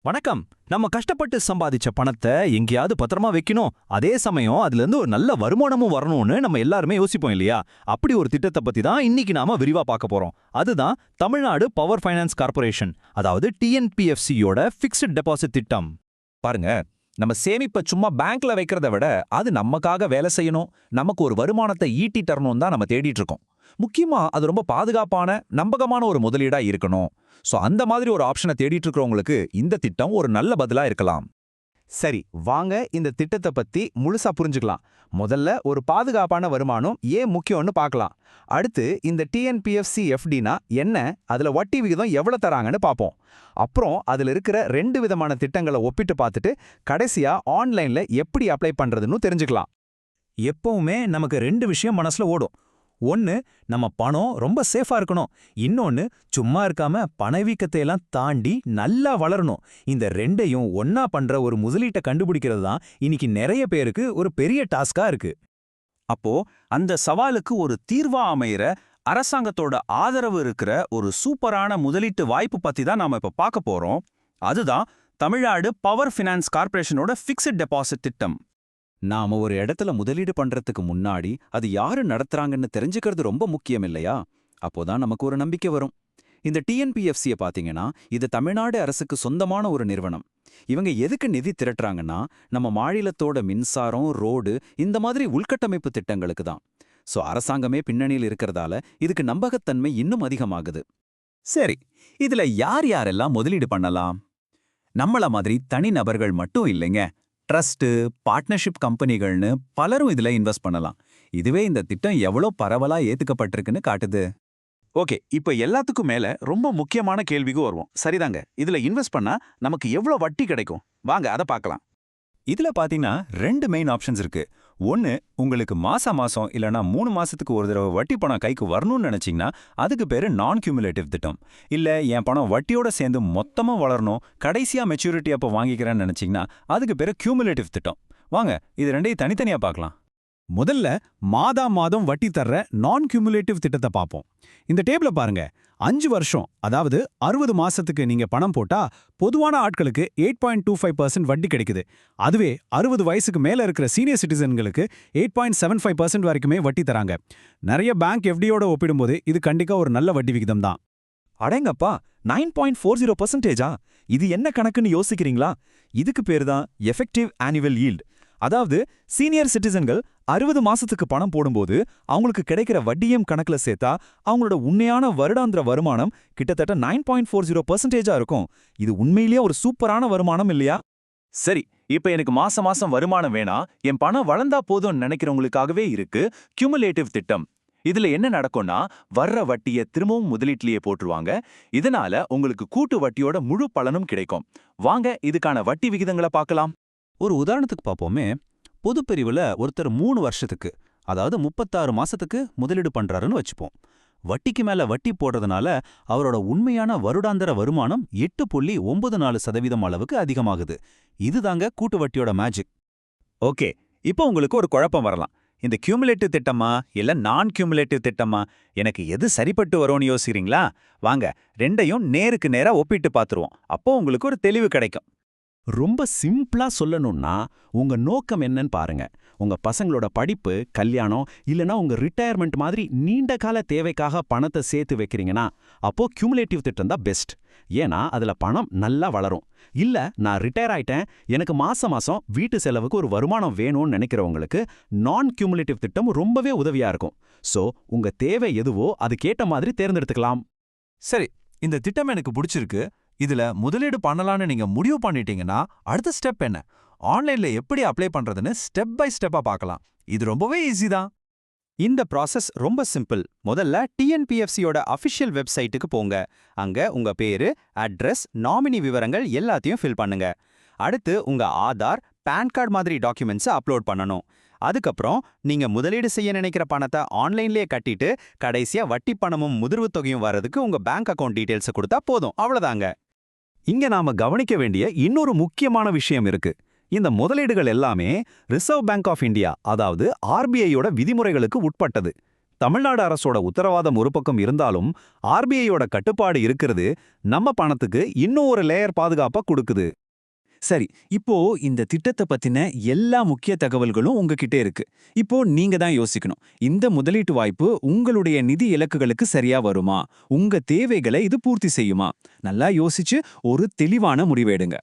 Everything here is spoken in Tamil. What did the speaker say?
வணக்கம். நம்ம கஷ்டப்பட்டு சம்பாதிச்ச பணத்தை எங்கேயாவது பத்திரமா வைக்கணும், அதே சமயம் அதுல இருந்து ஒரு நல்ல வருமானமும் வரணும்னு நம்ம எல்லாருமே யோசிப்போம் இல்லையா? அப்படி ஒரு திட்டத்தை பத்தி தான் இன்னைக்கு நாம விரிவா பார்க்க போறோம். அதுதான் தமிழ்நாடு பவர் ஃபைனான்ஸ் கார்ப்பரேஷன், அதாவது டிஎன்பிஎஃப்சியோட ஃபிக்ஸ்ட் டெபாசிட் திட்டம். பாருங்க, நம்ம சேமிப்பை சும்மா பேங்க்ல வைக்கிறத விட அது நமக்காக வேலை செய்யணும், நமக்கு ஒரு வருமானத்தை ஈட்டி தரணும் தான் நம்ம தேடிட்டு இருக்கோம். முக்கியமா அது ரொம்ப பாதுகாப்பான, நம்பகமான ஒரு முதலீடா இருக்கணும். சோ அந்த மாதிரி ஒரு ஆப்ஷனை தேடிட்டு இருக்கிறவங்களுக்கு இந்த திட்டம் ஒரு நல்ல பதிலா இருக்கலாம். சரி, வாங்க இந்த திட்டத்தை பத்தி முழுசா புரிஞ்சுக்கலாம். முதல்ல ஒரு பாதுகாப்பான வருமானம் ஏன் முக்கியம்னு பார்க்கலாம். அடுத்து இந்த டிஎன்பிஎஃப்சி எஃப்டினா என்ன, அதுல வட்டி விகிதம் எவ்வளவு தராங்கன்னு பார்ப்போம். அப்புறம் அதுல இருக்கிற 2 விதமான திட்டங்களை ஒப்பிட்டு பார்த்துட்டு கடைசியா ஆன்லைன்ல எப்படி அப்ளை பண்றதுன்னு தெரிஞ்சுக்கலாம். எப்பவுமே நமக்கு 2 விஷயம் மனசுல ஓடும். ஒன்னு, நம்ம பணம் ரொம்ப சேஃபா இருக்கணும். இன்னொன்னு, சும்மா இருக்காம பணவீக்கத்தை எல்லாம் தாண்டி நல்லா வளரணும். இந்த 2ஐயும் ஒன்னா பண்ற ஒரு முதலீட்டை கண்டுபிடிக்கிறது தான் இன்னைக்கு நிறைய பேருக்கு ஒரு பெரிய டாஸ்கா இருக்கு. அப்போ அந்த சவாலுக்கு ஒரு தீர்வா அமையிற அரசாங்கத்தோட ஆதரவு இருக்கிற ஒரு சூப்பரான முதலீட்டு வாய்ப்பு பத்தி தான் நாம இப்ப பார்க்க போறோம். அதுதான் தமிழ்நாடு பவர் ஃபைனான்ஸ் கார்ப்பரேஷனோட ஃபிக்ஸ்ட் டெபாசிட் திட்டம். நாம ஒரு இடத்துல முதலீடு பண்றதுக்கு முன்னாடி அது யாரு நடத்துறாங்கன்னு தெரிஞ்சுக்கிறது ரொம்ப முக்கியம் இல்லையா? அப்போதான் நமக்கு ஒரு நம்பிக்கை வரும். இந்த டிஎன்பிஎஃப்சியை பாத்தீங்கன்னா, இது தமிழ்நாடு அரசுக்கு சொந்தமான ஒரு நிறுவனம். இவங்க எதுக்கு நிதி திரட்டுறாங்கன்னா, நம்ம மாநிலத்தோட மின்சாரம், ரோடு, இந்த மாதிரி உள்கட்டமைப்பு திட்டங்களுக்கு தான். சோ அரசாங்கமே பின்னணியில் இருக்கிறதால இதுக்கு நம்பகத்தன்மை இன்னும் அதிகமாகுது. சரி, இதுல யார் யாரெல்லாம் முதலீடு பண்ணலாம்? நம்மள மாதிரி தனிநபர்கள் மட்டும் இல்லைங்க. ட்ரஸ்ட், பார்ட்னர்ஷிப் கம்பெனிகள்னு பலரும் இதுல இன்வெஸ்ட் பண்ணலாம். இதுவே இந்த திட்டம் எவ்வளோ பரவலா ஏத்துக்கப்பட்டிருக்குன்னு காட்டுது. ஓகே, இப்ப எல்லாத்துக்கும் மேல ரொம்ப முக்கியமான கேள்விக்கு வருவோம். சரிதாங்க, இதுல இன்வெஸ்ட் பண்ணா நமக்கு எவ்வளவு வட்டி கிடைக்கும்? வாங்க அதை பார்க்கலாம். இதுல பாத்தீங்கன்னா 2 மெயின் ஆப்ஷன்ஸ் இருக்கு. ஒன்னு, உங்களுக்கு மாசம் இல்லனா 3 மாசத்துக்கு ஒரு தடவை வட்டி பணம் கைக்கு வரணும்னு நினைச்சீங்கன்னா அதுக்கு பேரு நான் கியூமுலேட்டிவ் திட்டம். இல்ல என் பணம் வட்டியோட சேர்ந்து மொத்தமா வளரணும், கடைசியா மெச்சூரிட்டி அப்ப வாங்கிக்கிறேன்னு நினைச்சீங்கன்னா அதுக்கு பேரு கியூமுலேட்டிவ் திட்டம். வாங்க இது 2ஐயும் தனித்தனியா பார்க்கலாம். முதல்ல மாதம் வட்டி தர்ற நான் கியூமுலேட்டிவ் திட்டத்தை பார்ப்போம். இந்த டேபிள பாருங்க. 5 வருஷம், அதாவது 60 மாசத்துக்கு நீங்க பணம் போட்டா பொதுவான ஆட்களுக்கு 8.25% வட்டி கிடைக்குது. அதுவே 60 வயசுக்கு மேல இருக்கிற சீனியர் சிட்டிசன்களுக்கு 8.75% வரைக்குமே வட்டி தராங்க. நிறைய பேங்க் எஃப்டியோட ஒப்பிடும்போது இது கண்டிப்பா ஒரு நல்ல வட்டி விகிதம் தான். அடேங்கப்பா, 9.40%? இது என்ன கணக்குன்னு யோசிக்கிறீங்களா? இதுக்கு பேரு தான் எஃபெக்டிவ் ஆனுவல் ஈல்ட். அதாவது சீனியர் சிட்டிசன்கள் 60 மாசத்துக்கு பணம் போடும்போது அவங்களுக்கு கிடைக்கிற வட்டியும் கணக்குல சேர்த்தா அவங்களோட உண்மையான வருடாந்திர வருமானம் கிட்டத்தட்ட 9.40% இருக்கும். இது உண்மையிலேயே ஒரு சூப்பரான வருமானம் இல்லையா? சரி, இப்ப எனக்கு மாசம் வருமானம் வேணா, என் பணம் வளர்ந்தா போதும்னு நினைக்கிறவங்களுக்காகவே இருக்கு கியூமுலேட்டிவ் திட்டம். இதுல என்ன நடக்கும்னா, வர்ற வட்டியை திரும்பவும் முதலீட்டிலேயே போட்டுருவாங்க. இதனால உங்களுக்கு கூட்டு வட்டியோட முழு பலனும் கிடைக்கும். வாங்க இதுக்கான வட்டி விகிதங்களை பார்க்கலாம். ஒரு உதாரணத்துக்கு பார்ப்போமே. பொதுப்பிரிவுல ஒருத்தர் 3 வருஷத்துக்கு, அதாவது 36 மாசத்துக்கு முதலீடு பண்றாருன்னு வச்சுப்போம். வட்டிக்கு மேல வட்டி போடுறதுனால அவரோட உண்மையான வருடாந்திர வருமானம் 8.94% அளவுக்கு அதிகமாகுது. இதுதாங்க கூட்டு வட்டியோட மேஜிக். ஓகே, இப்போ உங்களுக்கு ஒரு குழப்பம் வரலாம். இந்த கியூமுலேட்டிவ் திட்டமா இல்ல நான் கியூமுலேட்டிவ் திட்டமா, எனக்கு எது சரிப்பட்டு வரும்னு யோசிக்கிறீங்களா? வாங்க 2ஐயும் நேருக்கு நேரா ஒப்பிட்டு பார்த்துருவோம். அப்போ உங்களுக்கு ஒரு தெளிவு கிடைக்கும். ரொம்ப சிம்பிளா சொல்லணும்னா, உங்க நோக்கம் என்னன்னு பாருங்க. உங்க பசங்களோட படிப்பு, கல்யாணம் இல்லனா உங்க ரிட்டையர்மெண்ட் மாதிரி நீண்ட கால தேவைக்காக பணத்தை சேர்த்து வைக்கிறீங்கன்னா அப்போ கியூமுலேட்டிவ் திட்டம் தான் பெஸ்ட். ஏன்னா அதுல பணம் நல்லா வளரும். இல்ல நான் ரிட்டையர் ஆயிட்டேன், எனக்கு மாசம் வீட்டு செலவுக்கு ஒரு வருமானம் வேணும்னு நினைக்கிறவங்களுக்கு நான் கியூமுலேட்டிவ் திட்டம் ரொம்பவே உதவியா இருக்கும். சோ உங்க தேவை எதுவோ அதுக்கேட்ட மாதிரி தேர்ந்தெடுத்துக்கலாம். சரி, இந்த திட்டம் எனக்கு பிடிச்சிருக்கு. இதுல முதலீடு பண்ணலான்னு நீங்க முடிவு பண்ணிட்டீங்கன்னா அடுத்த ஸ்டெப் என்ன? ஆன்லைன்ல எப்படி அப்ளை பண்றதுன்னு ஸ்டெப் பை ஸ்டெப்பா பார்க்கலாம். இது ரொம்பவே ஈஸி தான். இந்த ப்ராசஸ் ரொம்ப சிம்பிள். முதல்ல டிஎன்பிஎஃப்சியோட அஃபிஷியல் வெப்சைட்டுக்கு போங்க. அங்க உங்க பேரு, அட்ரஸ், நாமினி விவரங்கள் எல்லாத்தையும் ஃபில் பண்ணுங்க. அடுத்து உங்க ஆதார், பான் கார்டு மாதிரி டாக்குமெண்ட்ஸை அப்லோட் பண்ணணும். அதுக்கப்புறம் நீங்க முதலீடு செய்ய நினைக்கிற பணத்தை ஆன்லைன்லயே கட்டிட்டு கடைசியா வட்டி பணமும் முதிர்வு தொகையும் வர்றதுக்கு உங்க பேங்க் அக்கவுண்ட் டீடைல்ஸ் கொடுத்தா போதும். அவ்வளவுதாங்க. இங்க நாம கவனிக்க வேண்டிய இன்னொரு முக்கியமான விஷயம் இருக்கு. இந்த முதலீடுகள் எல்லாமே ரிசர்வ் பேங்க் ஆஃப் இந்தியா, அதாவது ஆர்பிஐயோட விதிமுறைகளுக்கு உட்பட்டது. தமிழ்நாடு அரசோட உத்தரவாதம் ஒரு பக்கம் இருந்தாலும் ஆர்பிஐயோட கட்டுப்பாடு இருக்கிறது நம்ம பணத்துக்கு இன்னும் ஒரு லேயர் பாதுகாப்பா கொடுக்குது. சரி, இப்போ இந்த திட்டத்தை பத்தின எல்லா முக்கிய தகவல்களும் உங்ககிட்ட இருக்கு. இப்போ நீங்க தான் யோசிக்கணும், இந்த முதலீட்டு வாய்ப்பு உங்களுடைய நிதி இலக்குகளுக்கு சரியா வருமா, உங்க தேவைகளை இது பூர்த்தி செய்யுமா? நல்லா யோசிச்சு ஒரு தெளிவான முடிவெடுங்க.